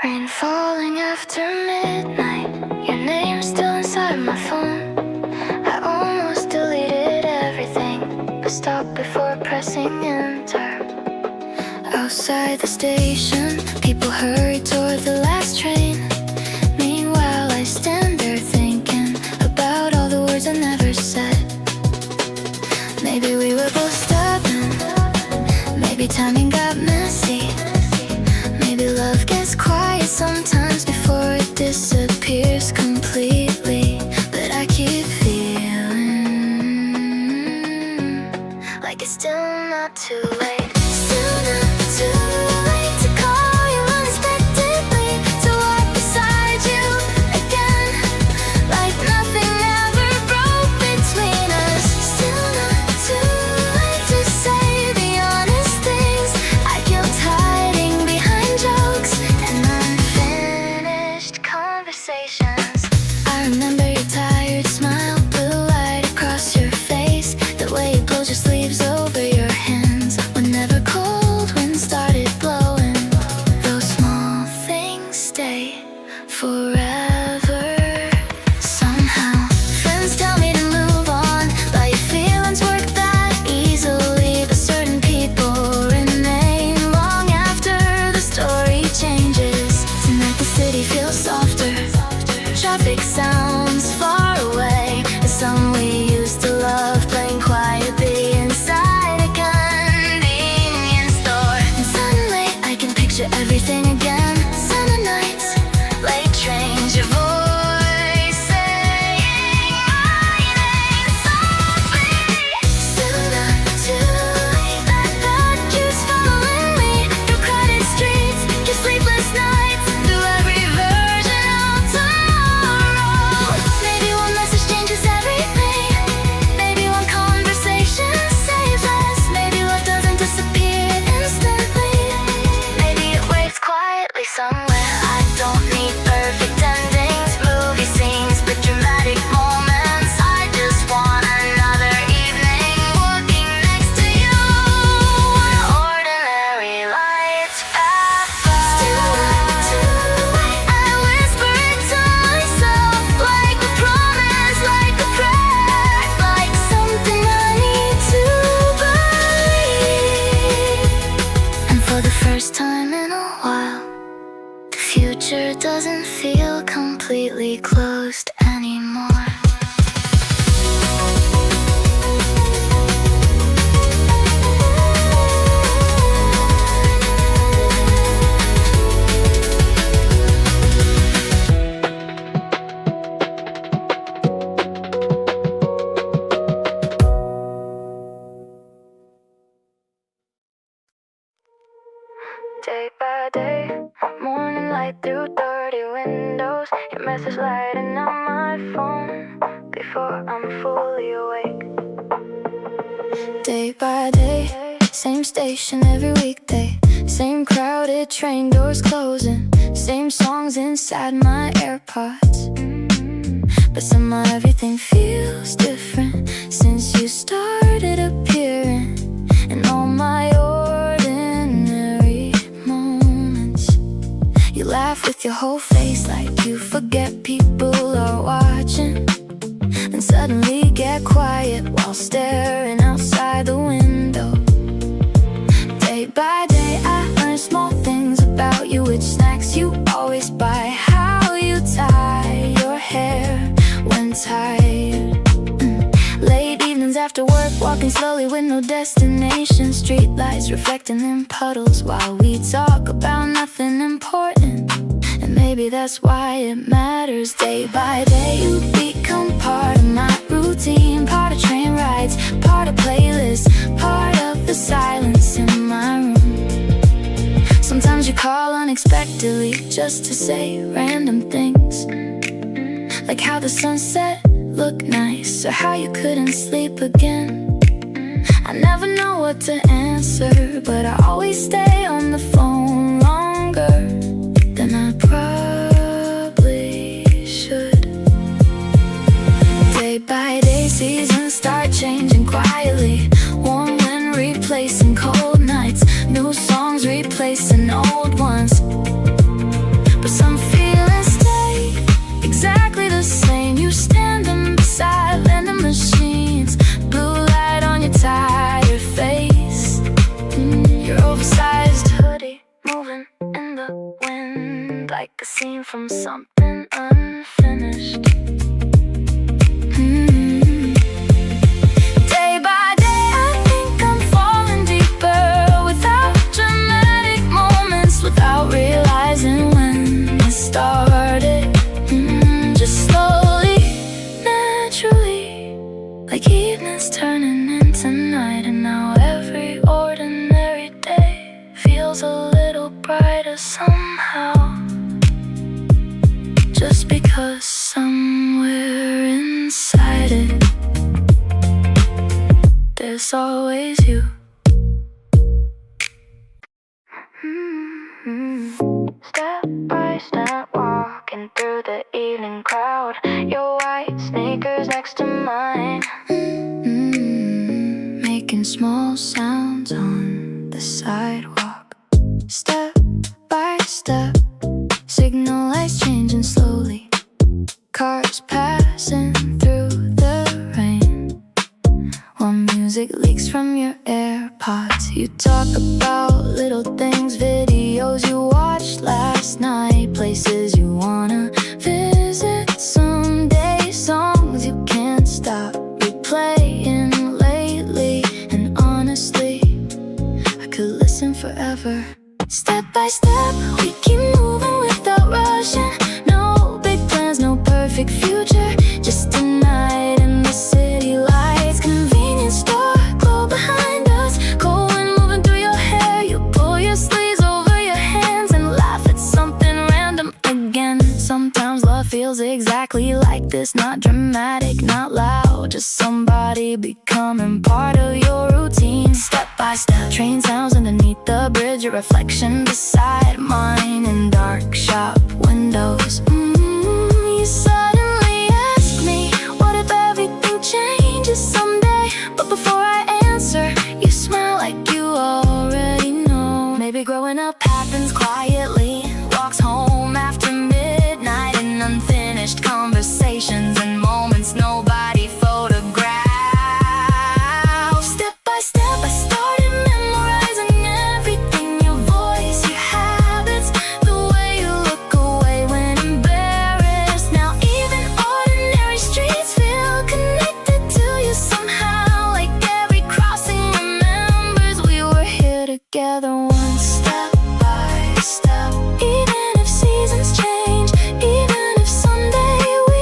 Rain falling after midnight, your name's still inside my phone. I almost deleted everything, but stopped before pressing enter. Outside the station, people hurry toward the last train. Meanwhile, I stand there thinking about all the words I never said. Maybe we were both stubborn, maybe timing got messy. Maybe love gets quiet sometimes before it disappears completely. But I keep feeling like it's still not too late. Still not too late to call you unexpectedly, to walk beside you again, like nothing ever broke between us. Still not too late to say the honest things I kept hiding behind jokes and unfinished conversations. I remember your tired smile, blue light across your face, the way you pulled your sleeves over your hands when never cold wind started blowing. Those small things stay forever somehow. Friends tell me to move on, but your feelings work that easily. But certain people remain long after the story changes. Tonight the city feels softer, traffic sounds far away. The song we used to love playing quietly inside a convenience store. And suddenly I can picture everything again. Summer nights, late trains, your voice saying my name softly. Still not too late, that thought keeps following me through crowded streets, through sleepless nights, through every version of tomorrow. Maybe one message changes everything, maybe one conversation saves us, maybe love doesn't disappear instantly, maybe it waits quietly somewhere. I don't need perfect endings, movie scenes with dramatic moments. I just want another evening walking next to you, where ordinary lights pass by. Still not too late, I whisper it to myself, like a promise, like a prayer, like something I need to believe. And for the first time in a while, the future doesn't feel completely closed anymore. Day by day, morning light through dirty windows, your message lighting up my phone before I'm fully awake. Day by day, same station every weekday, same crowded train doors closing, same songs inside my AirPods. But somehow everything feels different since you started appearing in all my ordinary moments. You laugh with your whole face like you forget people are watching, then suddenly get quiet while staring outside the window. Day by day I learn small things about you, which snacks you always buy, how you tie your hair when tired. Late evenings after work, walking slowly with no destination, street lights reflecting in puddles while we talk about nothing important. And maybe that's why it matters. Day by day you become part of my routine, part of train rides, part of playlists, part of the silence in my room. Sometimes you call unexpectedly just to say random things, like how the sunset looked nice, or how you couldn't sleep again. I never know what to answer, but I always stay on the phone longer than I probably should. Day by day, seasons start changing quietly, warm wind replacing cold nights, new songs replacing old ones. but some feelings stay exactly the same. You standing beside vending machines, blue light on your tired face. Your oversized hoodie moving in the wind like a scene from something unfinished. Day by day I think I'm falling deeper, without dramatic moments, without realizing when it started. Just slowly, naturally, like evenings turning into night. And now every ordinary day feels a little brighter somehow, just because somewhere inside it there's always you. Step by step, walking through the evening crowd, your white sneakers next to mine, making small sounds on the sidewalk. Step by step, signal lights changing slowly, cars passing through the rain, while music leaks from your AirPods. You talk about little things, videos you watched last night, places you wanna visit someday, songs you can't stop replaying lately. And honestly, I could listen forever. Step by step, we keep moving without rushing. No big plans, no perfect future, just a night in the city lights. Convenience store glow behind us, cold wind moving through your hair. You pull your sleeves over your hands and laugh at something random again. Sometimes love feels exactly like this, not dramatic, not loud, just somebody becoming part of your routine. Step by step, train sounds underneath the bridge, your reflection beside mine in dark shop windows. You suddenly ask me, what if everything changes someday? But before I answer, you smile like you already know. Maybe growing up happens quietly, walks home after midnight, and unfinished conversations and moments nobody photographs. Step by step, I started memorizing everything, your voice, your habits, the way you look away when embarrassed. Now even ordinary streets feel connected to you somehow, like every crossing remembers we were here together once. Step by step, even if seasons change, even if someday we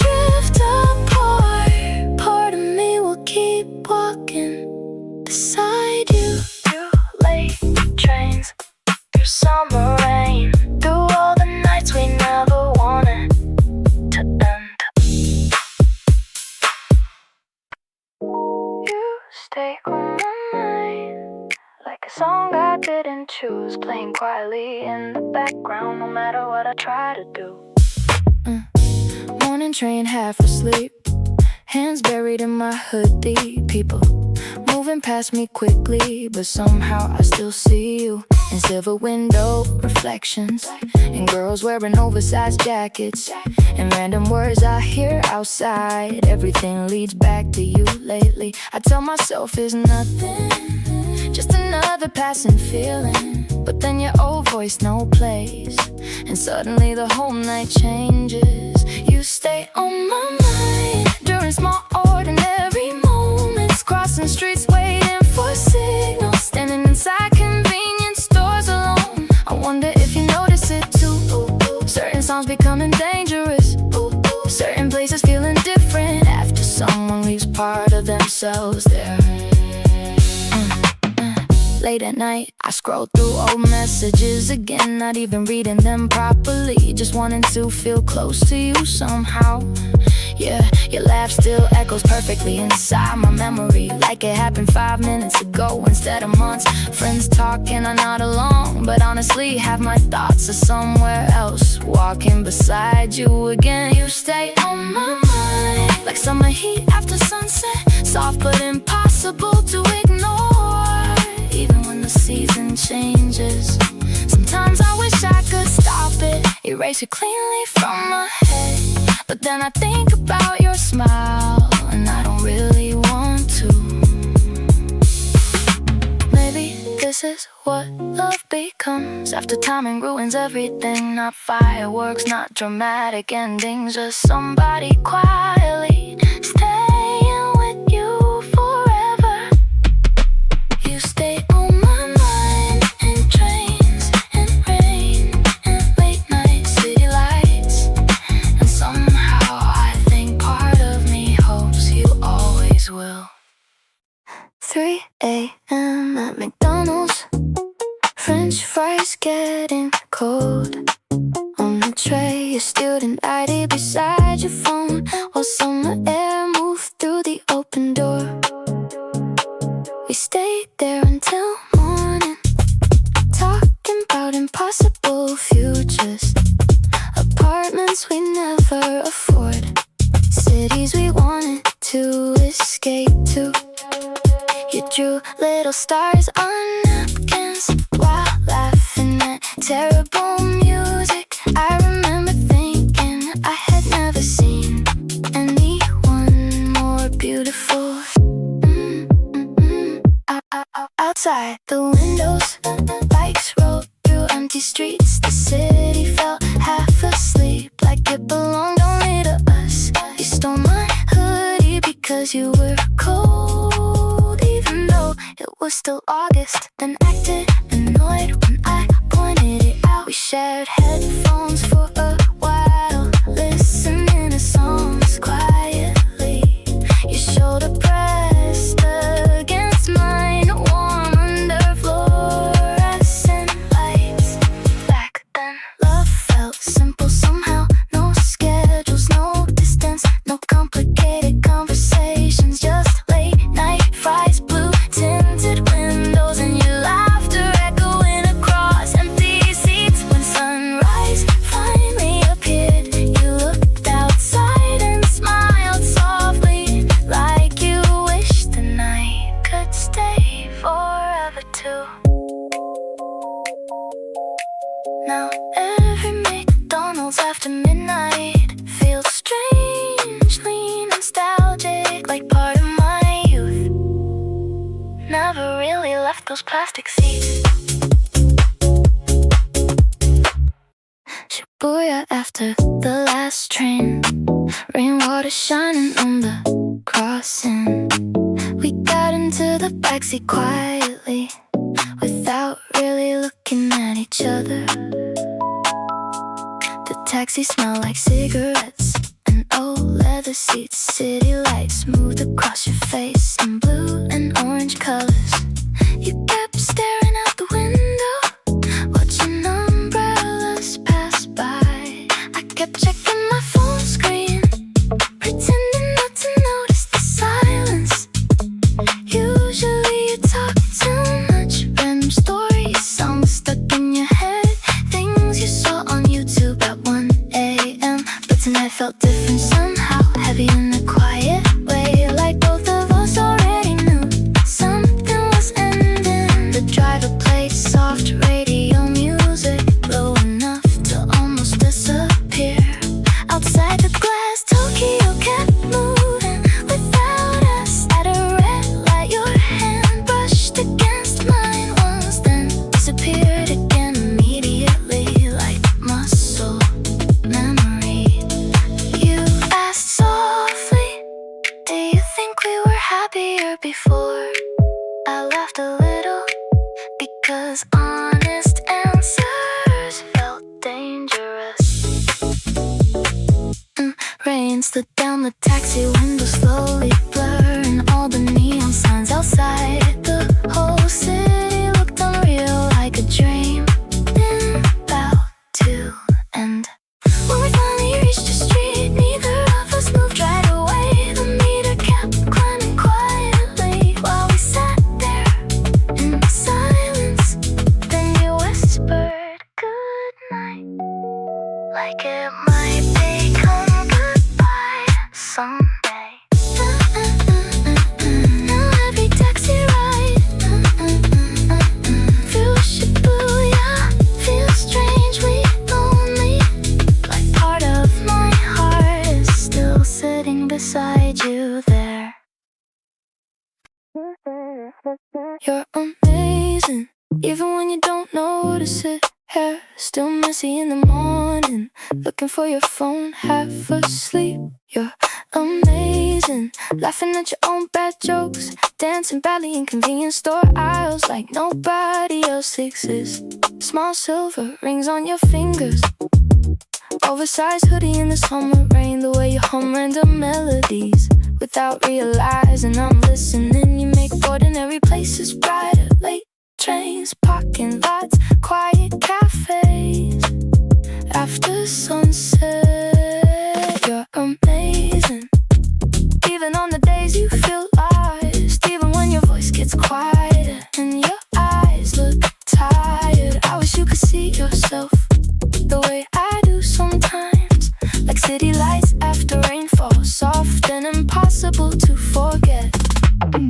drift apart, part of me will keep walking beside you. Through late trains, through summer rain, through all the nights we never wanted to end. You stay on my mind, like a song I didn't choose, playing quietly in the background no matter what I try to do. Morning train, half asleep, hands buried in my hoodie. People moving past me quickly, but somehow I still see you in silver window reflections, and girls wearing oversized jackets, and random words I hear outside. Everything leads back to you lately. I tell myself it's nothing, just another passing feeling, but then your old voice no place, and suddenly the whole night changes. You stay on my mind during small ordinary moments, crossing streets waiting for signals, standing inside convenience stores alone. I wonder if you notice it too. Certain songs becoming dangerous, certain places feeling different after someone leaves part of themselves there. Late at night, I scroll through old messages again, not even reading them properly, just wanting to feel close to you somehow. Yeah, your laugh still echoes perfectly inside my memory, like it happened 5 minutes ago instead of months. Friends talking, I'm not alone, but honestly half my thoughts are somewhere else, walking beside you again. You stay on my mind, like summer heat after sunset, soft but impossible to ignore, even when the season changes. Sometimes I wish I could stop it, erase it cleanly from my head. But then I think about your smile, and I don't really want to. Maybe this is what love becomes after timing ruins everything. Not fireworks, not dramatic endings, just somebody quietly staying with you forever. You stay on my mind in trains and rain and late night city lights. And somehow I think part of me hopes you always will. 3 a.m. at McDonald's, French fries getting cold. On the tray, your student ID beside your phone, while summer air moved through the open door. We stayed there until morning, talking about impossible futures, apartments we never afford, cities we wanted to escape to. You drew little stars on napkins while laughing at terrible music. I remember thinking I had never seen anyone more beautiful. Outside the windows, bikes rolled through empty streets. The city felt half asleep, like it belonged only to us. You stole my hoodie because you were cold, even though it was still August. Then acted annoyed when I pointed it out. We shared headphones for a while, listening to songs quietly. Your shoulder pressed against mine, warm under fluorescent lights. Back then, love felt simple somehow. No schedules, no distance, no complicated conversations, just late night fries, blue tinted windows, and your laughter echoing across empty seats. When sunrise finally appeared, you looked outside and smiled softly, like you wished the night could stay forever too. Now every McDonald's after midnight feels strangely nostalgic, like part of my youth never really left those plastic seats. Shibuya after the last train, rainwater shining on the crossing. We got into the backseat quietly, without really looking at each other. The taxi smelled like cigarettes and old leather seats. City lights moved across your face in blue and orange colors. You kept staring out the window, watching umbrellas pass by. I kept checking my phone screen, pretending not to notice the silence. Usually you talk too much, random stories, songs stuck in your head, things you saw on YouTube at 1 a.m. But tonight felt different somehow, heavy in a quiet way, like both of us already knew something was ending. The driver played soft radio music, low enough to almost disappear. Outside the glass, Tokyo kept moving without us. At a red light, your hand brushed against mine once, then disappeared again immediately, like muscle memory. You asked softly, do you think we were happier before? I laughed a little, because honest answers felt dangerous. Rain slid down the taxi window, slowly blurring all the neon signs outside. The whole city looked unreal, like a dream then about to end. When we finally reached the street, neither of us moved right away. The meter kept climbing quietly while we sat there in silence. Then you whispered goodnight, like it might become goodbye someday. Now every taxi ride through Shibuya feels strangely lonely. hair still messy in the morning, looking for your phone, half asleep. You're amazing, laughing at your own bad jokes, dancing badly in convenience store aisles like nobody else exists. Small silver rings on your fingers, oversized hoodie in the summer rain, the way you hum random melodies without realizing I'm listening. You make ordinary places brighter, late trains, parking lots, quiet cafes. After sunset, you're amazing, even on the days you feel lost, even when your voice gets quieter and your eyes look tired. I wish you could see yourself the way I do sometimes, like city lights after rainfall, soft and impossible to forget.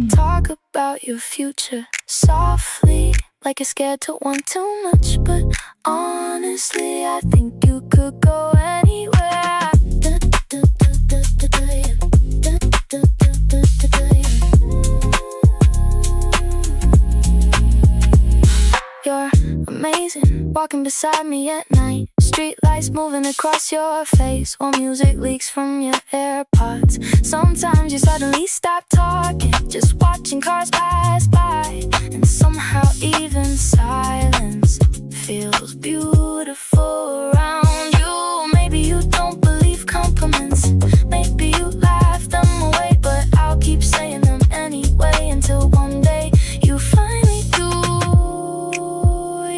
Talk about your future softly, like you're scared to want too much, but honestly, I think you could go anywhere. You're amazing, walking beside me at night, street lights moving across your face while music leaks from your AirPods. Sometimes you suddenly stop talking, just watching cars pass by, and somehow even silence feels beautiful around you. Maybe you don't believe compliments, maybe you laugh them away, but I'll keep saying them anyway until one day you finally do.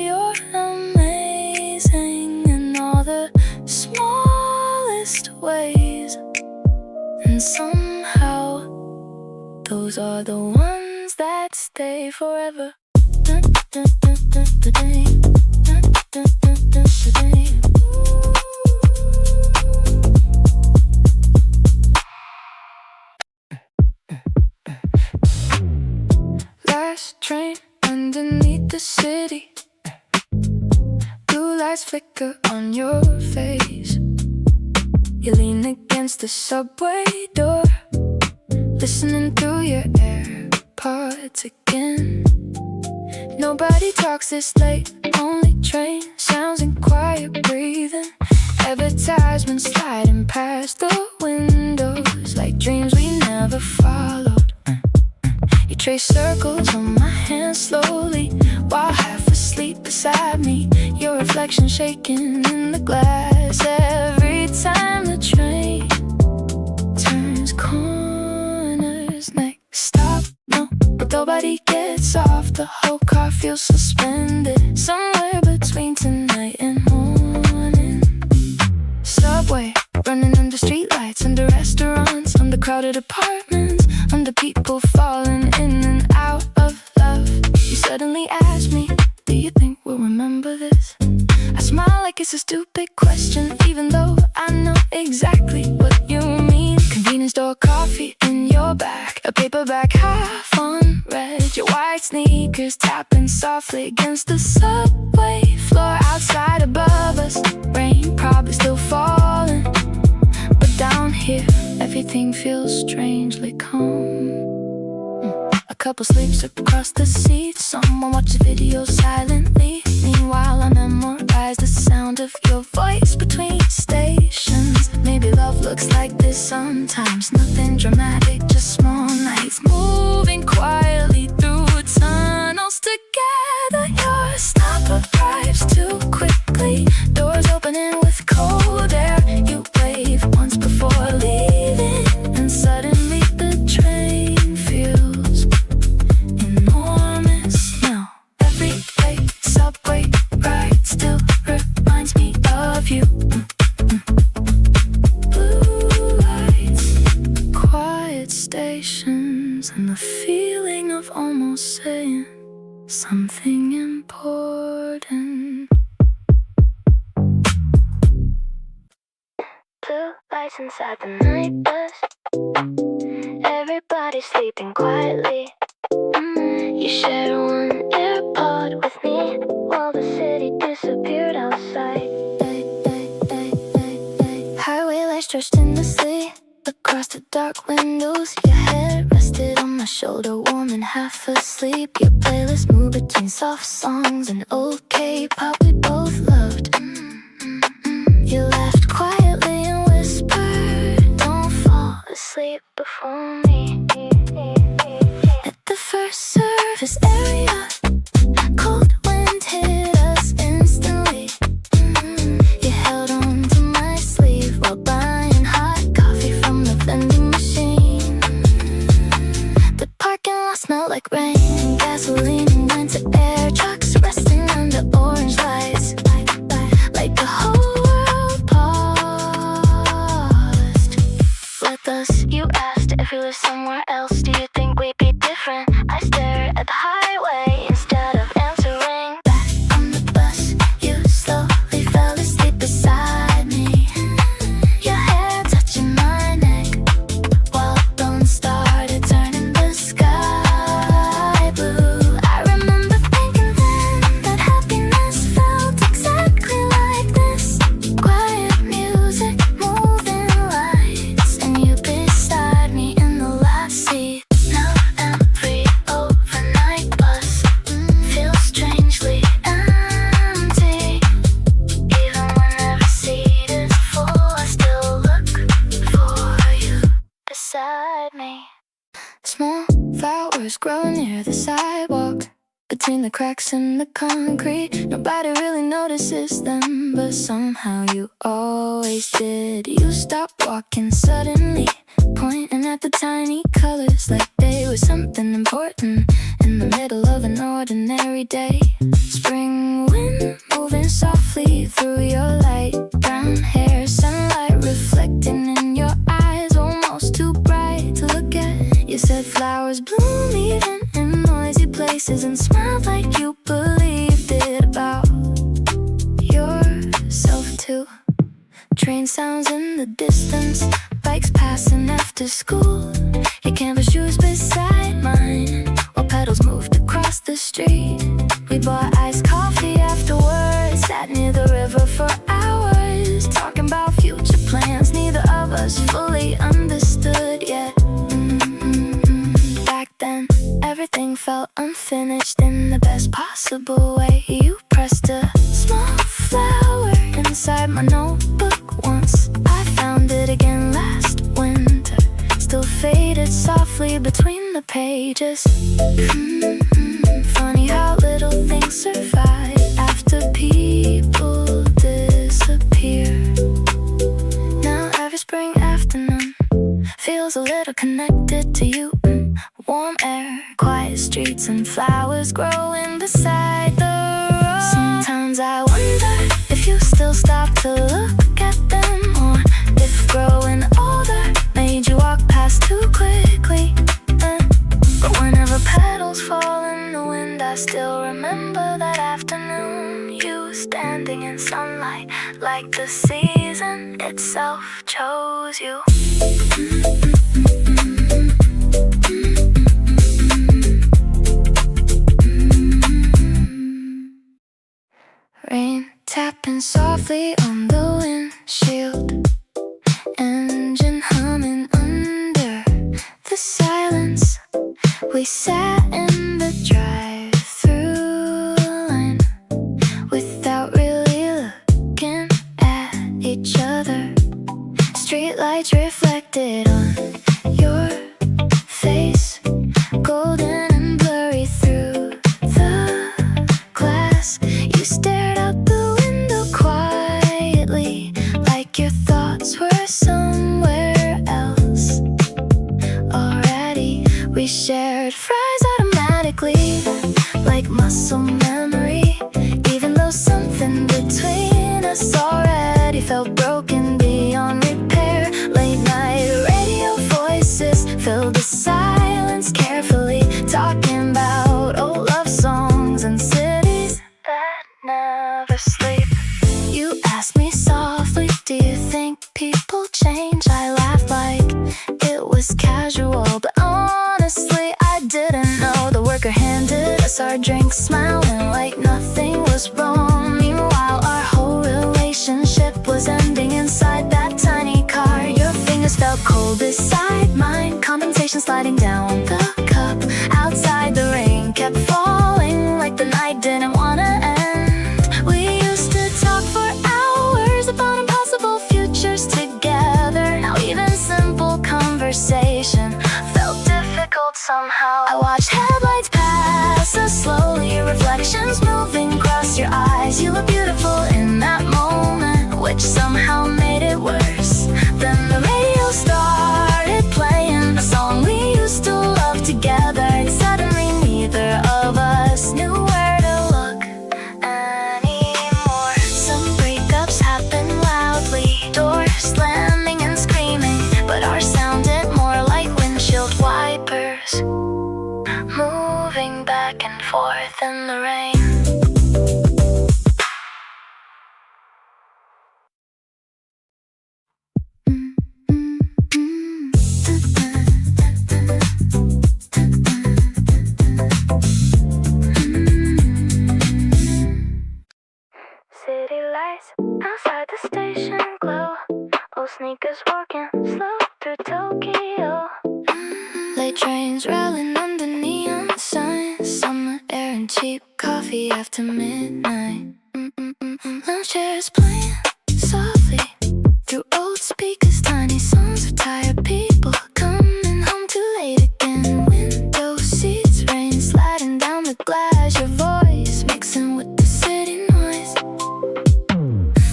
You're amazing in all the smallest ways, and somehow those are the ones that stay forever. Last train underneath the city, blue lights flicker on your face. You lean against the subway door, listening through your AirPods again. Nobody talks this late, only train sounds and quiet breathing, advertisements sliding past the windows like dreams we never followed. You trace circles on my hand slowly while half asleep beside me, your reflection shaking in the glass every time the train turns corners. Next stop, no, but nobody gets off. The whole car feels suspended somewhere between tonight and morning. Subway running under streetlights, under restaurants, under crowded apartments, under people falling in and out of love. You suddenly ask me, do you think we'll remember this? I smile like it's a stupid question, even though I know exactly what you mean. Convenience store coffee in your back, a paperback half unread, your white sneakers tapping softly against the subway floor outside above us. Rain probably still falling, but down here everything feels strangely calm. A couple sleeps across the seats, someone watches videos silently. Meanwhile I memorize the sound of your voice between stations. Maybe love looks like this sometimes, nothing dramatic, just small nights moving quietly through tunnels together. Your stop arrives too quickly, doors opening with cold air. You wave once before leaving, and suddenly the train feels enormous now. Every day subway ride still reminds me of you. Blue lights, quiet stations, and the feeling of almost saying something important. Blue lights inside the night bus, everybody sleeping quietly. You shared one AirPod with me while the city disappeared outside. Highway lights stretched endlessly across the dark windows. Your head rested on my shoulder, warm and half asleep. Your playlist moved between soft songs and old K-pop we both loved. You laughed quietly and whispered, "Don't fall asleep before me." At the first surface area, cold wind hit us instantly. You held on to my sleeve while buying hot coffee from the vending machine. The parking lot smelled like rain and gasoline and winter air. Trucks resting under orange lights, like the whole world paused. With us, you asked if we were somewhere else. Do you think we'd be different? I stared at the highway instead of answering. Back on the bus, you slowly fell asleep beside me. Your hair touching my neck while bones started turning the sky blue. I remember thinking then that happiness felt exactly like this. Quiet music, moving lights, and you beside me in the last seat. Now every overnight bus feels strangely empty. Even when every seat is full, I still look for you beside me. Small flowers grow near the sidewalk, between the cracks in the concrete. Nobody really notices them, but somehow you always did. You stopped walking suddenly, pointing at the tiny colors like they were something important in the middle of an ordinary day. Spring wind moving softly through your light brown hair, sunlight reflecting in your eyes, almost too bright to look at. You said flowers bloom even in noisy places and smiled like you believed it about yourself too. Train sounds in the distance, bikes passing after school. Your canvas shoes beside mine while pedals moved across the street. We bought iced coffee afterwards, sat near the river for hours, talking about future plans neither of us fully understood yet. Back then, everything felt unfinished in the best possible way. You pressed a small flower inside my notebook once. I found it again last winter, still faded softly between the pages. Funny how little things survive after people disappear. Now every spring afternoon feels a little connected to you. Warm air, quiet streets, and flowers growing beside the road. Sometimes I wonder if you still stop to look at them, or if growing older made you walk past too quickly. But whenever petals fall in the wind, I still remember that afternoon. You standing in sunlight like the season itself chose you. Rain tapping softly on the windshield, engine humming under the silence. We sat in the drive-through line without really looking at each other. Streetlights reflected on your face, golden and blurry through the glass. You stared out the window quietly, like your thoughts were somewhere else already. We shared fries automatically, like muscle memory, even though something between us already felt broken beyond repair. Late night radio voices filled the silence carefully, talking about old love songs and cities that never sleep. You asked me softly, do you think people change? I laughed like it was casual, but honestly I didn't know. The worker handed us our drinks, smiling like nothing was wrong. Meanwhile our whole relationship was ending inside that tiny car. Your fingers felt cold beside mine, condensation sliding down the cup. which somehow made it worse. Then the radio started playing a song we used to love together, and suddenly neither of us knew where to look anymore. Some breakups happen loudly, doors slamming and screaming, but ours sounded more like windshield wipers moving back and forth in the rain. City lights outside the station glow, old sneakers walking slow through Tokyo. Late trains rolling under neon signs, summer air and cheap coffee after midnight. Lounge chairs playing softly through old speakers, tiny songs of tired people coming home too late again. Window seats, rain sliding down the glass, your voice mixing with the city noise.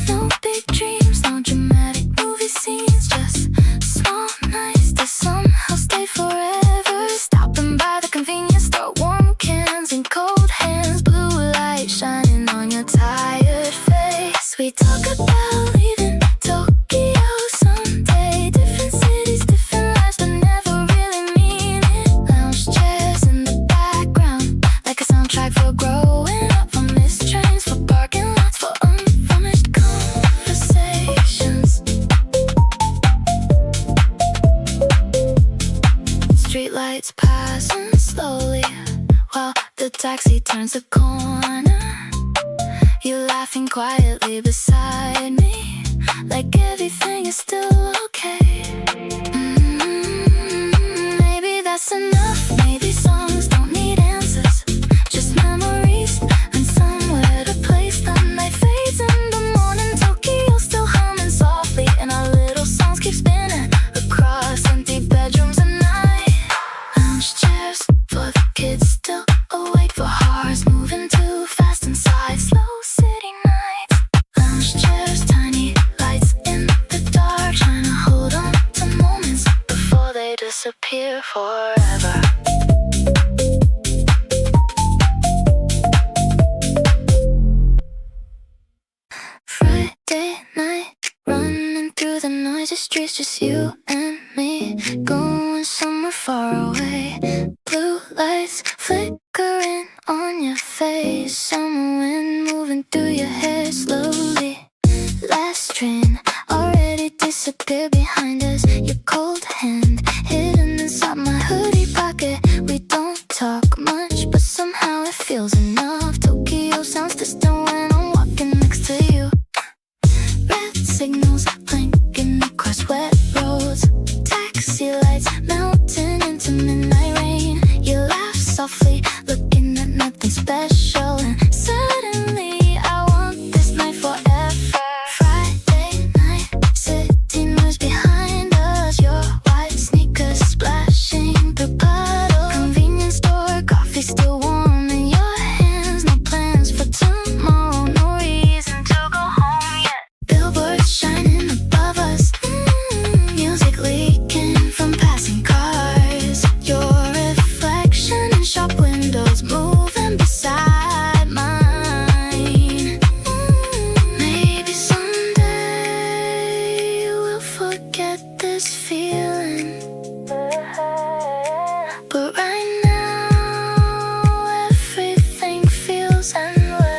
No big dreams, no dramatic movie scenes, just small nights that somehow stay forever. Stopping by the convenience store, warm cans and cold hands, blue light shining on your tired face. We talk about leaving Tokyo someday, different cities, different lives, but never really mean it. Lounge chairs in the background, like a soundtrack for growing up. For missed trains, for parking lots, for unfinished conversations. Streetlights passing slowly while the taxi turns a corner. You laughing quietly beside me, like everything is still okay. Maybe that's enough. Maybe songs don't need answers, just memories and somewhere to place them. Night fades in the morning, Tokyo still humming softly, and our little songs keep spinning across empty bedrooms at night. Lounge chairs for the kids still awake, for hearts moving too fast inside slow city nights. Lounge chairs, tiny lights in the dark, trying to hold on to moments before they disappear forever. Friday night, running through the noisy streets, just you and me, going somewhere far away. Blue lights flickering on your face, summer wind moving through your hair slowly. Last train already disappeared behind us, your cold hand hidden inside my hoodie pocket. We don't talk much, but somehow it feels enough. Tokyo sounds distant when I'm walking next to you. Red signals blinking across wet roads, taxi lights melting into midnight rain. You laugh softly, looking at nothing special, and suddenly I want this night forever. Friday night, city noise behind us, your white sneakers splashing through puddles. Convenience store, coffee still warm in your hands. No plans for tomorrow, no reason to go home yet. Billboards shining above us, music leaking from passing cars. Your reflection in shop windows moving beside mine. Maybe someday we'll forget this feeling, but right now everything feels endless.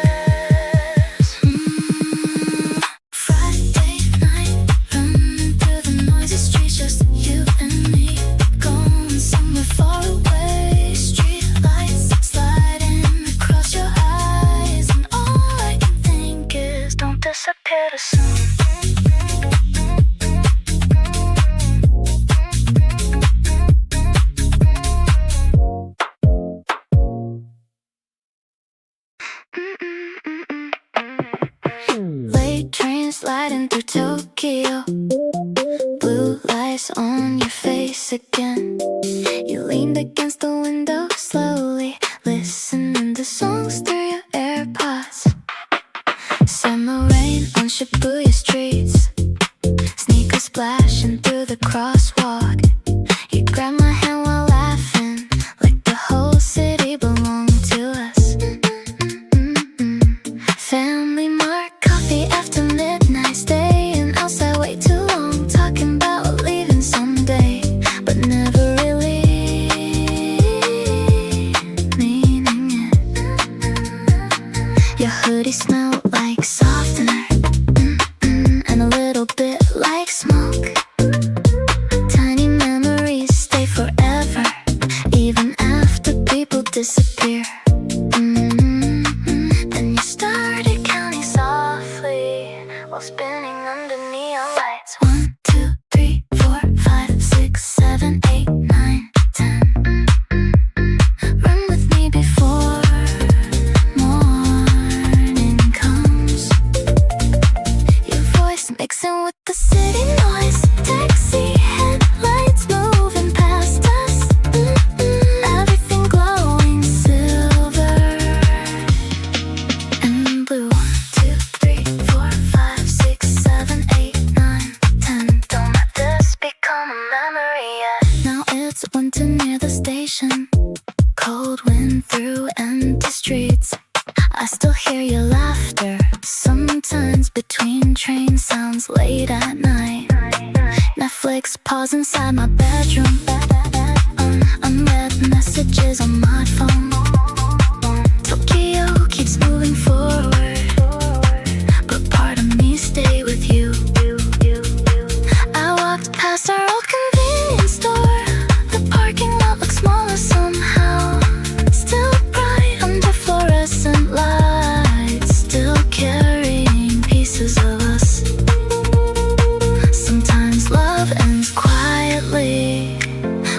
Friday night, running through the noisy streets, just you and me, going somewhere far away. Street lights sliding across your eyes, and all I can think is don't disappear too soon. Late train sliding through Tokyo, blue lights on your face again. You leaned against the window slowly, listening to songs through your AirPods. Summer rain rain on Shibuya streets, sneakers splashing through the crosswalk. You grab my hand while laughing, like the whole city belonged to us. Family mart coffee after midnight, staying outside way too long, talking about leaving someday, but never really meaning it. Your hoodie smelled like softener, and a little bit like smoke. Tiny memories stay forever, even after people disappear. Then you started counting softly while spinning under neon lights. 1, 2, 3, 4, 5, 6, 7, 8, 9, 10. Run with me before morning comes. Your voice mixing with the city noise, taxi headlights moving past us. Everything glowing silver and blue. 1, 2, 3, 4, 5, 6, 7, 8, 9, 10. Don't let this become a memory yet. Now it's winter near the station, cold wind through empty streets. I still hear your laughter, sometimes between train sounds late at night. Netflix pause inside my bedroom, unread messages on my phone. Tokyo keeps moving forward, but part of me stay with you. I walked past our old convenience store. The parking lot looks smaller somehow, still bright under fluorescent lights, still carrying pieces of us. Sometimes love ends quietly,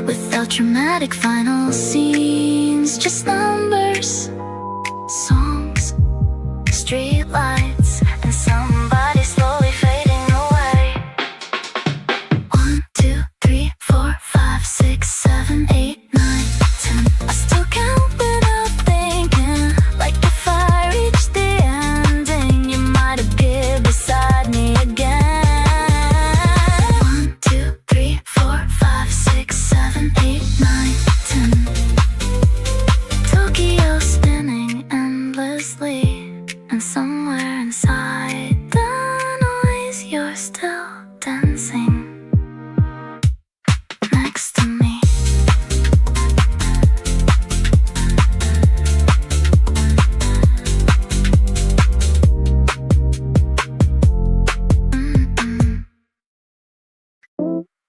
without dramatic final scenes, just numbers, songs, street lights, and somebody slowly fading away. 1, 2, 3, 4, 5, 6, 7, 8, 9, 10. I still count without thinking, like if I reach the ending, you might appear beside me again. 1, 2, 3, 4, 5, 6, 7, 8, 9, 10. Tokyo spinning endlessly, and somewhere inside the noise, you're still dancing next to me.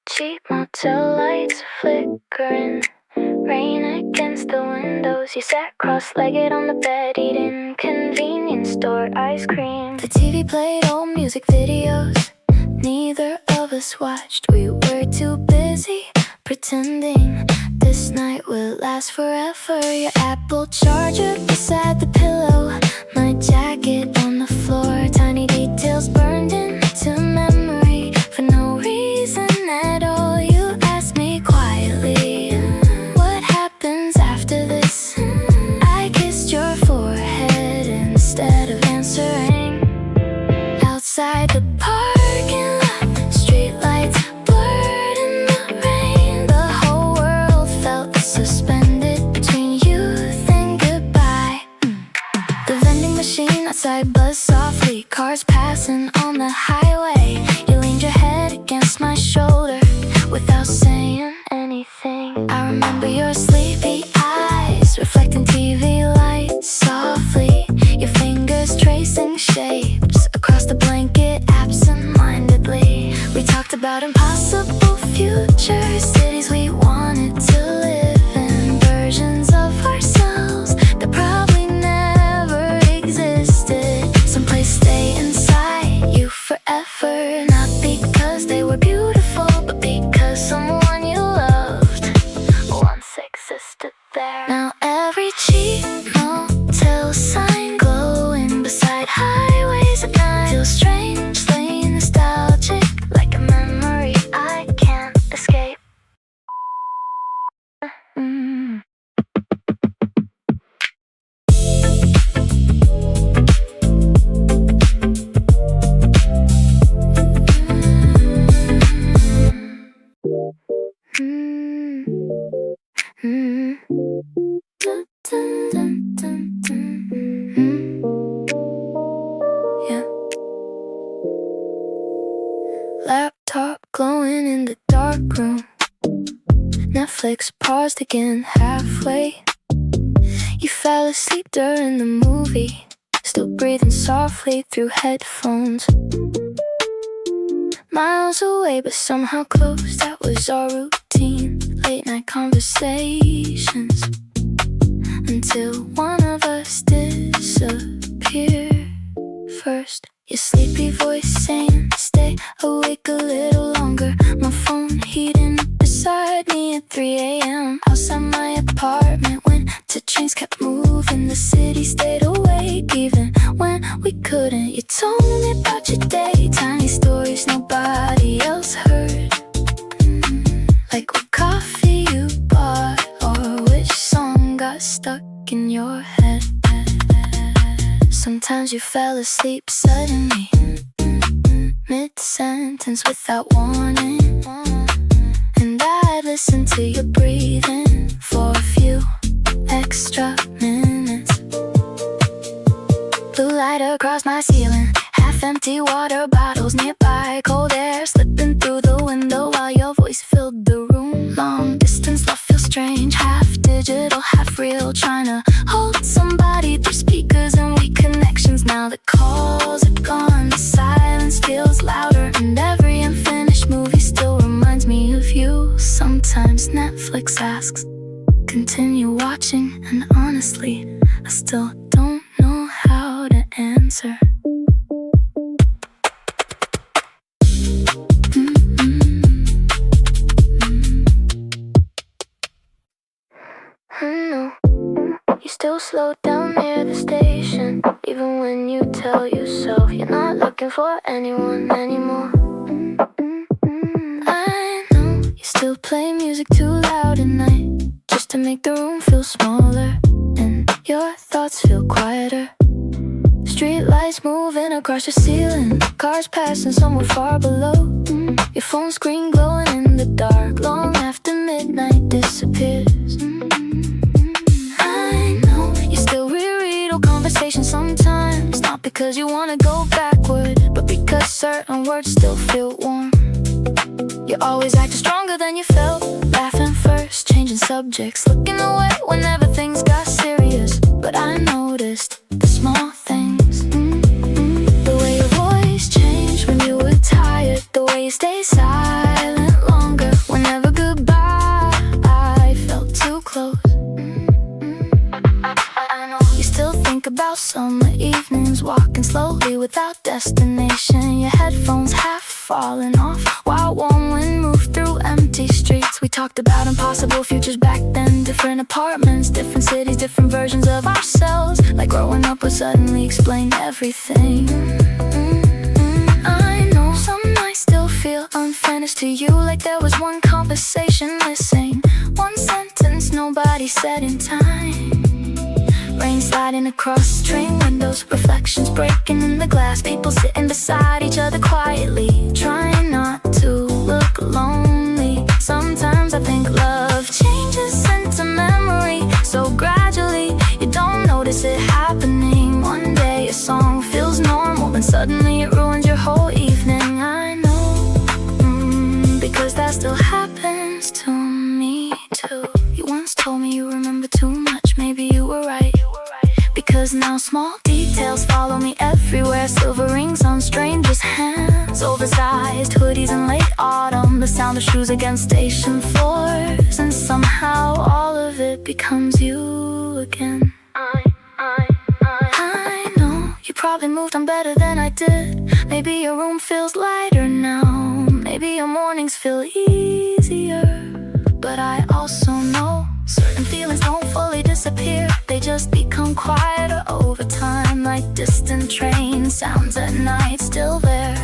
Cheap motel lights flickering, rain against the windows. You sat cross-legged on the bed, eating convenience store ice cream. The TV played old music videos neither of us watched. We were too busy pretending this night will last forever. Your Apple charger beside the pillow, my jacket on the floor. Tiny details burned into memory for no reason at all. You asked me quietly, what happens after this? I kissed your forehead instead of answering. Outside the parking lot, streetlights blurred in the rain. The whole world felt suspended between youth and goodbye. The vending machine outside buzzed softly, cars passing on the highway. You leaned your head against my shoulder without saying anything. I remember your sleepy eyes reflecting TV lights softly, your fingers tracing shapes across the blanket absent-mindedly. We talked about impossible futures, cities we wanted to live in, versions of ourselves that probably never existed. Someplace stay inside you forever, not because they were beautiful, but because someone you loved once existed there. Now every cheap motel sign glowing beside highways at night feels strangely nostalgic, like a memory I can't escape. laptop glowing in the dark room. Netflix paused again halfway. You fell asleep during the movie, still breathing softly through headphones. Miles away but somehow close, that was our routine. Late night conversations until one of us disappeared first. Your sleepy voice saying stay awake a little longer. My phone heating up beside me at 3 a.m. Outside my apartment when the trains kept moving. The city stayed awake even when we couldn't. You told me about your day, tiny stories nobody else heard. Like what coffee you bought or which song got stuck in your head. Sometimes you fell asleep suddenly, mid-sentence without warning, and I'd listen to your breathing for a few extra minutes. Blue light across my ceiling, half-empty water bottles nearby, cold air slipping through the window while your voice filled the room. Long distance love feels strange, half digital, half real, trying to hold somebody through speakers and weak connections. Now the calls are gone, the silence feels louder, and every unfinished movie still reminds me of you. Sometimes Netflix asks, continue watching, and honestly, I still don't know how to answer. No, you still slow down near the station, even when you tell yourself you're not looking for anyone anymore. I know you still play music too loud at night, just to make the room feel smaller and your thoughts feel quieter. Street lights moving across your ceiling, cars passing somewhere far below. Your phone screen glowing in the dark, long after midnight disappears. I know you still reread old conversations sometimes, not because you wanna go backward, but because certain words still feel warm. You always acted stronger than you felt, laughing first, changing subjects, looking away whenever things got serious. But I noticed the small things, the way your voice changed when you were tired, the way you stayed silent longer whenever goodbye felt too close. I know you still think about summer evenings, walking slowly without destination, your headphones half falling off while warm wind moved through empty streets. We talked about impossible futures back then, different apartments, different cities, different versions of ourselves. Like growing up would suddenly explain everything. I know some nights still feel unfinished to you, like there was one conversation missing, one sentence nobody said in time. Rain sliding across train windows, reflections breaking in the glass, people sitting beside each other quietly, trying not to look lonely. Sometimes I think love changes into memory so gradually, you don't notice it happening. One day a song feels normal, then suddenly it ruins your whole evening. I know, because that still happens to me too. You once told me you remember too much, maybe you were right, because now small details follow me everywhere. Silver rings on strangers' hands, oversized hoodies in late autumn, the sound of shoes against station floors, and somehow all of it becomes you again. I know you probably moved on better than I did. Maybe your room feels lighter now, maybe your mornings feel easier. But I also know certain feelings don't fully disappear, they just become quieter over time, like distant train sounds at night, still there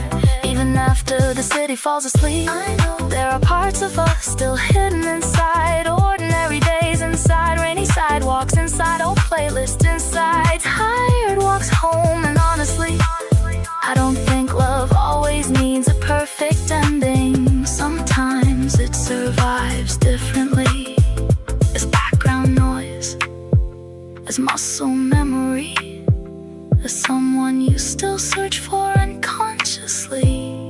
even after the city falls asleep. I know there are parts of us still hidden inside ordinary days, inside rainy sidewalks, inside old playlists, inside tired walks home. And honestly, I don't think love always needs a perfect ending. Sometimes it survives differently, as background noise, as muscle memory, as someone you still search for unconsciously.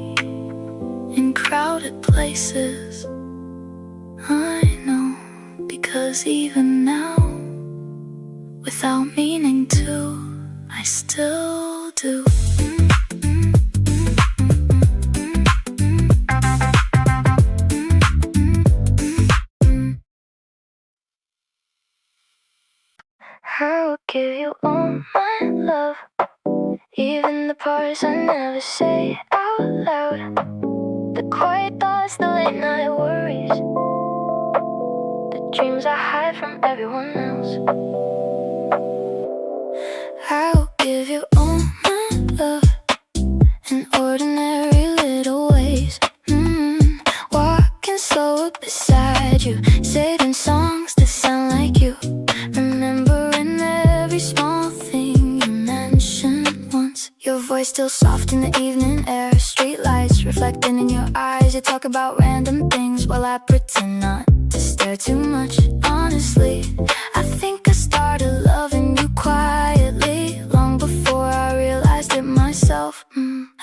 places. I know, because even now, without meaning to, I still do. I will give you all my love, even the parts I never say out loud. The quiet thoughts, the late night worries, the dreams I hide from everyone else. I will give you all my love in ordinary little ways. Walking slow up beside you, saving songs that sound like you. Remembering every small thing you mentioned once. Your voice still soft in the evening air, street lights reflecting in your eyes. You talk about random things while I pretend not to stare too much. Honestly, I think I started loving you quietly, long before I realized it myself.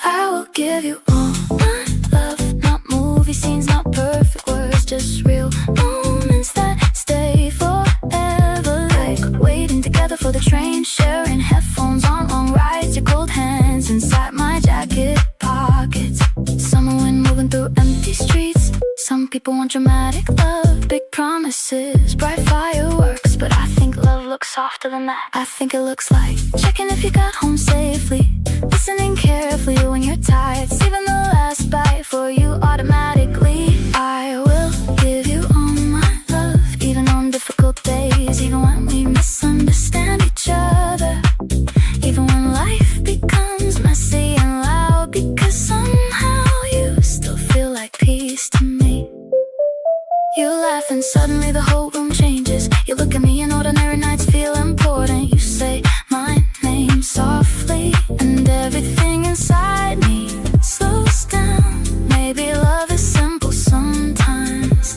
I will give you all my love, not movie scenes, not perfect words, just real moments that stay forever. Like waiting together for the train, sharing headphones on long rides, your cold hands inside my jacket pockets. Summer wind moving through empty streets. Some people want dramatic love, big promises, bright fireworks, but I think love looks softer than that. I think it looks like checking if you got home safely, listening carefully when you're tired, saving the last bite for you automatically. I will give you all my love, even on difficult days, even when we misunderstand each other, even when life becomes messy and loud, because somehow you still feel like peace to me. You laugh and suddenly the whole room changes. You look at me and ordinary nights feel important. You say my name softly and everything inside me slows down. Maybe love is simple sometimes.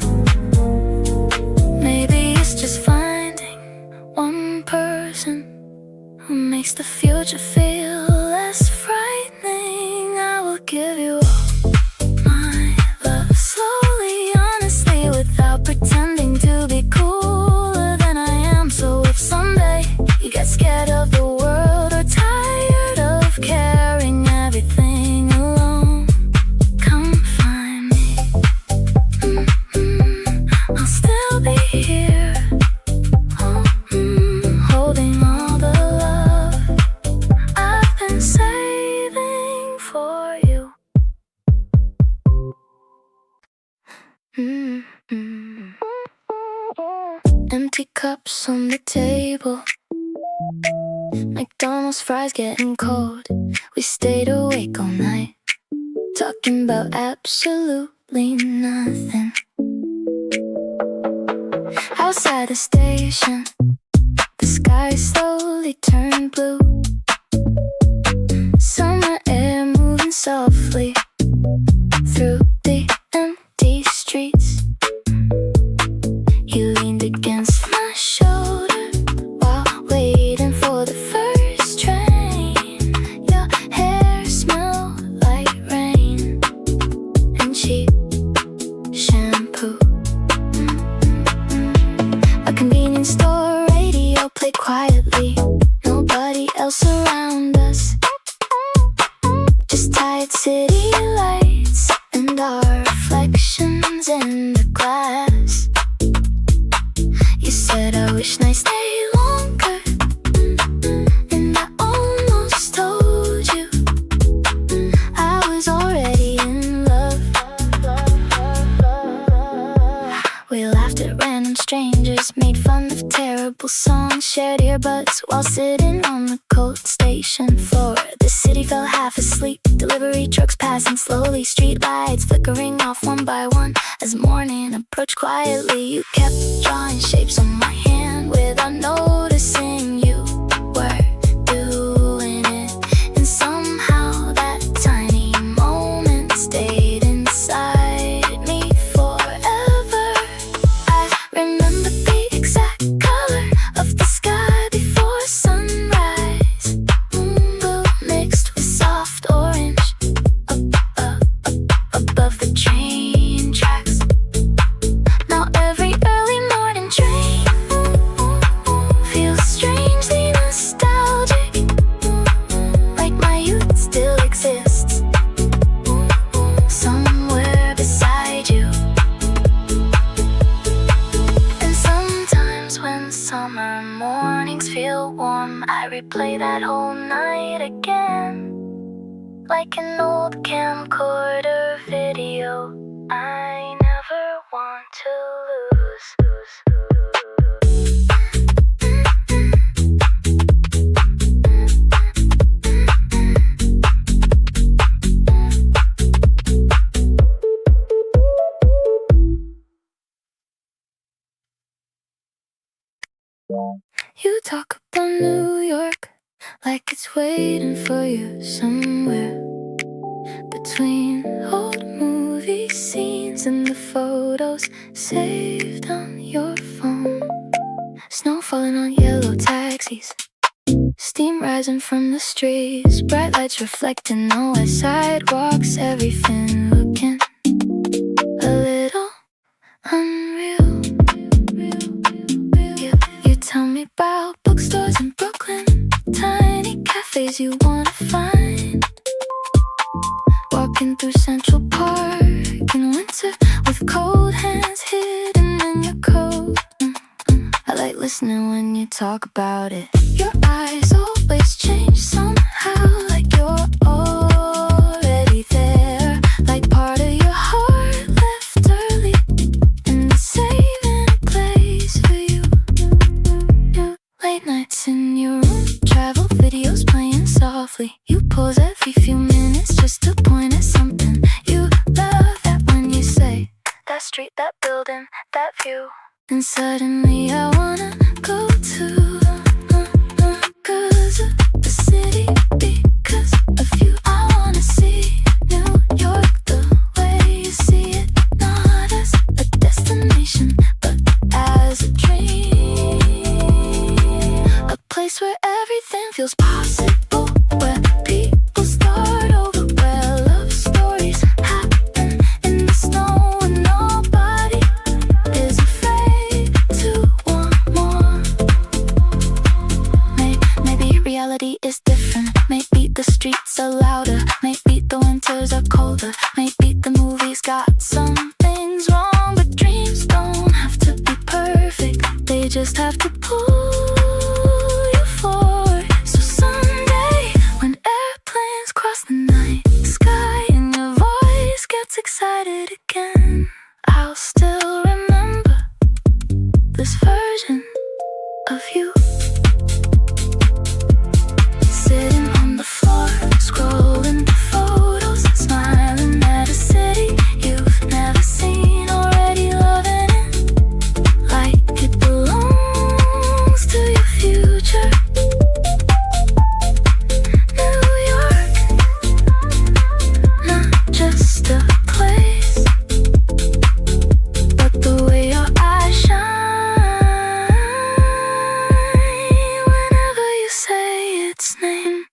Maybe it's just finding one person who makes the future feel less frightening. I will give you all my love, slowly, honestly, without pretending to be cooler than I am. So if someday you get scared of the world or tired of carrying everything alone, come find me. I'll still be here, holding all the love I've been saving for you. Empty cups on the table, McDonald's fries getting cold. We stayed awake all night, talking about absolutely nothing. Outside the station, the sky slowly turned blue. Summer air moving softly through the empty streets. You leaned against my shoulder while waiting for the first train. Your hair smelled like rain and cheap shampoo. A convenience store radio played quietly, nobody else around us, just tired city lights and our reflections in the glass. You said I wish nights stay longer, and I almost told you I was already in love. We laughed at random strangers, made fun of terrible songs, shared earbuds while sitting on the cold station floor. The city fell half asleep, delivery trucks passing slowly, street lights flickering off one by one. As morning approached quietly, you kept drawing shapes on my hand without noticing you were doing it. And somehow that tiny moment stayed inside me forever. I remember the exact color of the sky before sunrise, moon blue mixed with soft orange above the train tracks. replay that whole night again, like an old camcorder video I never want to lose. You talk about New York like it's waiting for you somewhere, between old movie scenes and the photos saved on your phone. Snow falling on yellow taxis, steam rising from the streets, bright lights reflecting on west sidewalks, everything looking a little unreal. You tell me about bookstores in Brooklyn, tiny cafes you wanna find, walking through Central Park in winter with cold hands hidden in your coat. I like listening when you talk about it. Your eyes always change somehow, like you're already there, like part of your heart left early and it's saving a place for you. Late nights in your room, travel videos playing softly. You pause every few minutes just to point at something. You love that when you say, that street, that building, that view. And suddenly I wanna go to cause of the city, because of you. I wanna see New York the way you see it, not as a destination, but as a dream. A place where everything feels possible, where people start over, where love stories happen in the snow and nobody is afraid to want more. Maybe reality is different, maybe the streets are louder, maybe the winters are colder, maybe the movies got some things wrong, but dreams don't have to be perfect, they just have to pull you forward. So someday, when airplanes cross the night sky and your voice gets excited again, I'll still remember this version of you. Sitting on the floor, scrolling through photos, smiling at a city you've never seen, already loving it like it belongs to your future. New York, not just a place, but the way your eyes shine whenever you say its name.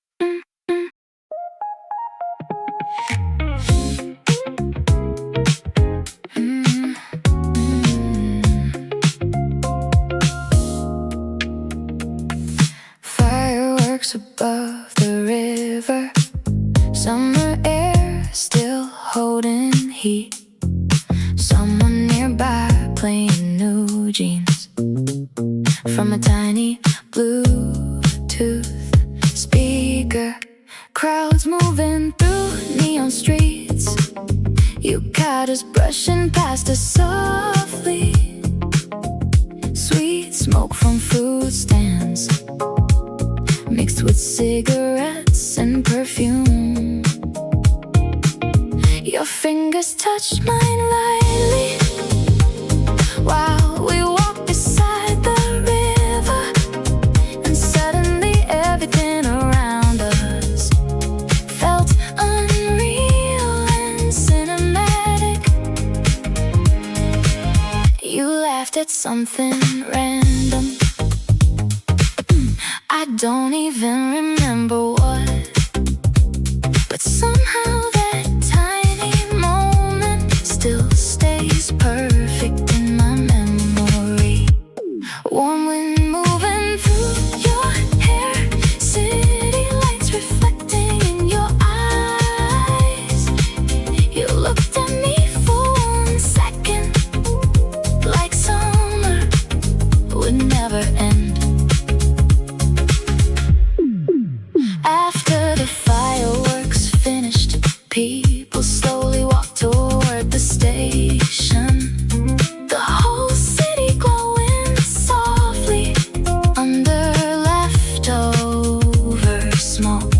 Fireworks above the river, summer air still holding heat, someone nearby playing new jeans from a tiny Bluetooth speaker. Crowds moving through neon streets, you got us brushing past us softly. Sweet smoke from fruit stands mixed with cigarettes and perfume. Your fingers touch mine lightly while we walk beside the river, and suddenly everything around us felt unreal and cinematic. You laughed at something random, I don't even remember what, but somehow that tiny moment still stays perfect in my memory. Warm wind moving through your hair, city lights reflecting in your eyes. You looked at me for 1 second, like summer would never end. People slowly walk toward the station. The whole city glowing softly under leftover smoke.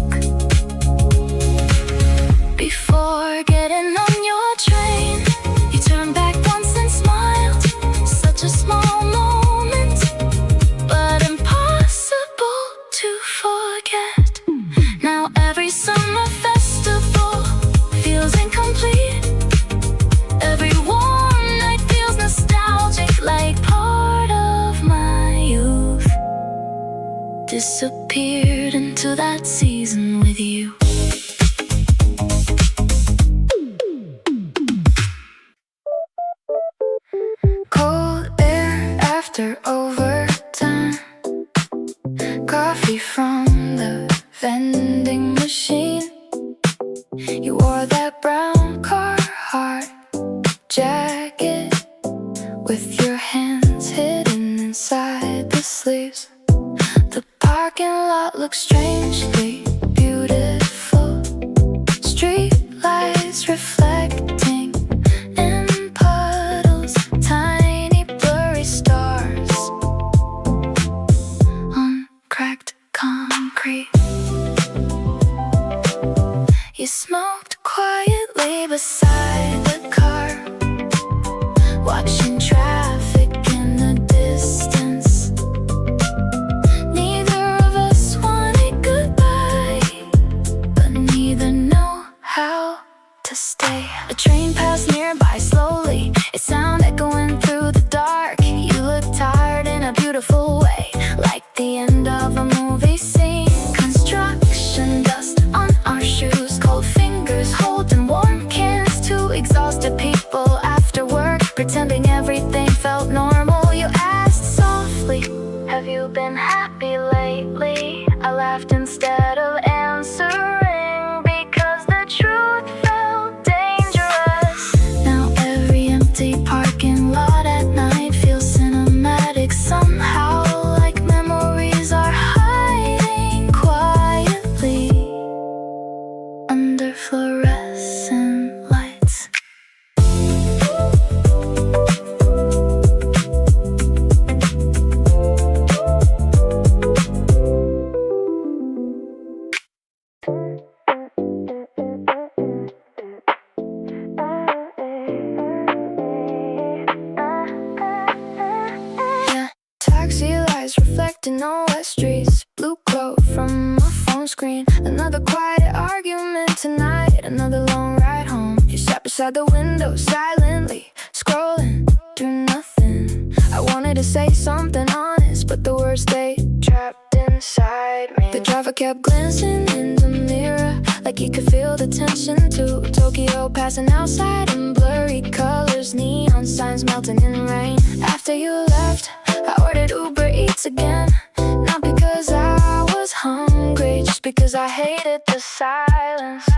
Before getting on your train, you turned back once and smiled. Such a small moment, but impossible to forget. Now every summer festival feels incomplete. Every warm night feels nostalgic, like part of my youth disappeared into that season with you. Cold air after overtime, coffee from the vending machine. You wore that brown Carhartt jacket with your hands hidden inside the sleeves. The parking lot looks strangely beautiful. Street lights reflecting in puddles, tiny blurry stars on cracked concrete. You smoked quietly beside the car, watching traffic in the distance. Neither of us wanted goodbye, but neither know how to stay. A train passed nearby slowly, its sound echoing through the dark. You looked tired in a beautiful way, like the end of a movie scene. Construction dust on our shoes, cold fingers holding warm cans to exhausted people after work, pretending everything felt normal. You asked softly, have you been happy lately? I laughed instead of answering, because the truth felt dangerous. Now every empty parking lot at night feels cinematic somehow, like memories are hiding quietly under fluorescent lights. Yeah, taxi lights reflecting on wet streets, blue glow from my phone screen. Another quiet argument tonight, another long ride home. You sat beside the window silently, scrolling through nothing. I wanted to say something honest, but the words stayed trapped inside me. The driver kept glancing in the mirror, like he could feel the tension too. Tokyo passing outside in blurry colors, neon signs melting in rain. After you left, I ordered Uber Eats again. Not because I was hungry, just because I hated the silence.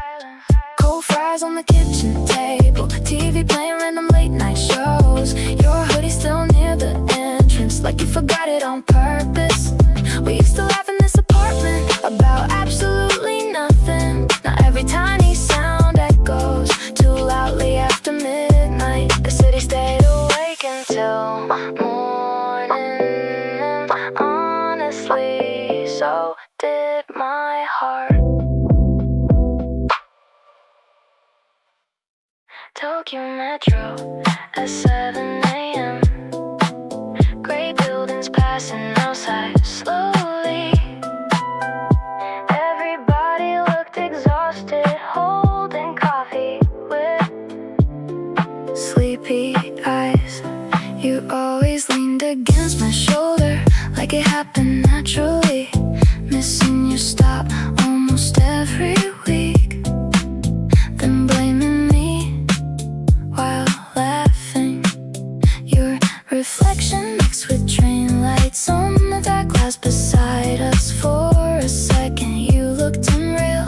Cold fries on the kitchen table, TV playing random late night shows. Your hoodie still near the entrance, like you forgot it on purpose. We used to laugh in this apartment about absolutely nothing. Now every tiny sound echoes too loudly after midnight. The city stayed awake until morning, and honestly, so did my heart. Tokyo Metro at 7 a.m. Gray buildings passing outside slowly. Everybody looked exhausted, holding coffee with sleepy eyes. You always leaned against my shoulder, like it happened naturally. Missing your stop almost every week, then blaming me while laughing. Your reflection mixed with train lights on the dark glass beside us. For a second you looked unreal.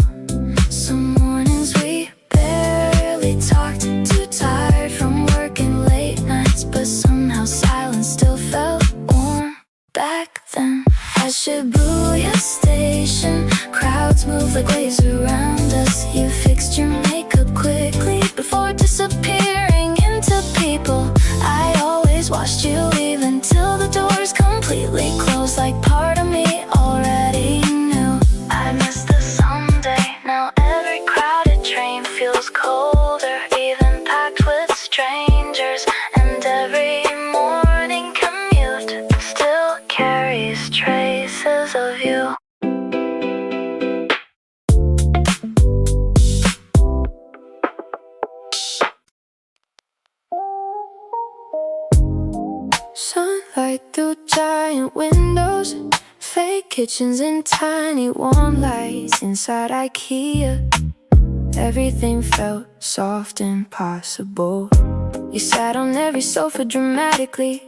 Some mornings we barely talked, too tired from working late nights, but somehow silence still felt warm back then. At Shibuya station, crowds move like waves around us. You fixed your makeup disappearing into people. I always watched you even till the doors completely closed. Like part of me already knew I missed the someday. Now every crowded train feels colder, even packed with strangers. And every morning commute still carries traces of you. Sunlight through giant windows, fake kitchens and tiny warm lights inside IKEA. Everything felt soft and possible. You sat on every sofa dramatically,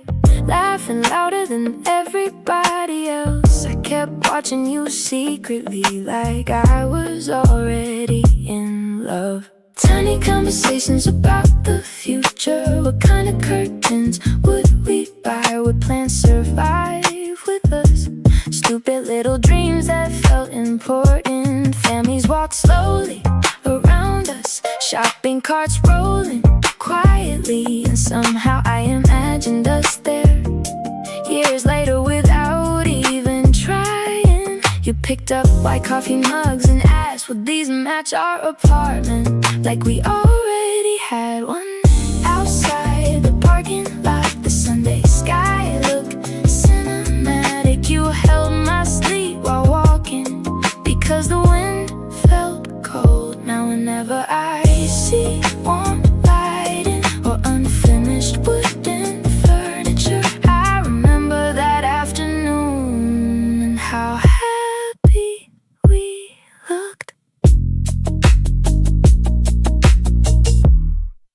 laughing louder than everybody else. I kept watching you secretly, like I was already in love. Tiny conversations about the future. What kind of curtains would we buy? Would plans survive with us? Stupid little dreams that felt important. Families walked slowly around us, shopping carts rolling quietly. And somehow I imagined us there, years later without even trying. You picked up white coffee mugs and asked, would these match our apartment? Like we already had one. Outside the parking lot, the Sunday sky looked cinematic. You held my sleeve while walking, because the wind felt cold. Now whenever I see warm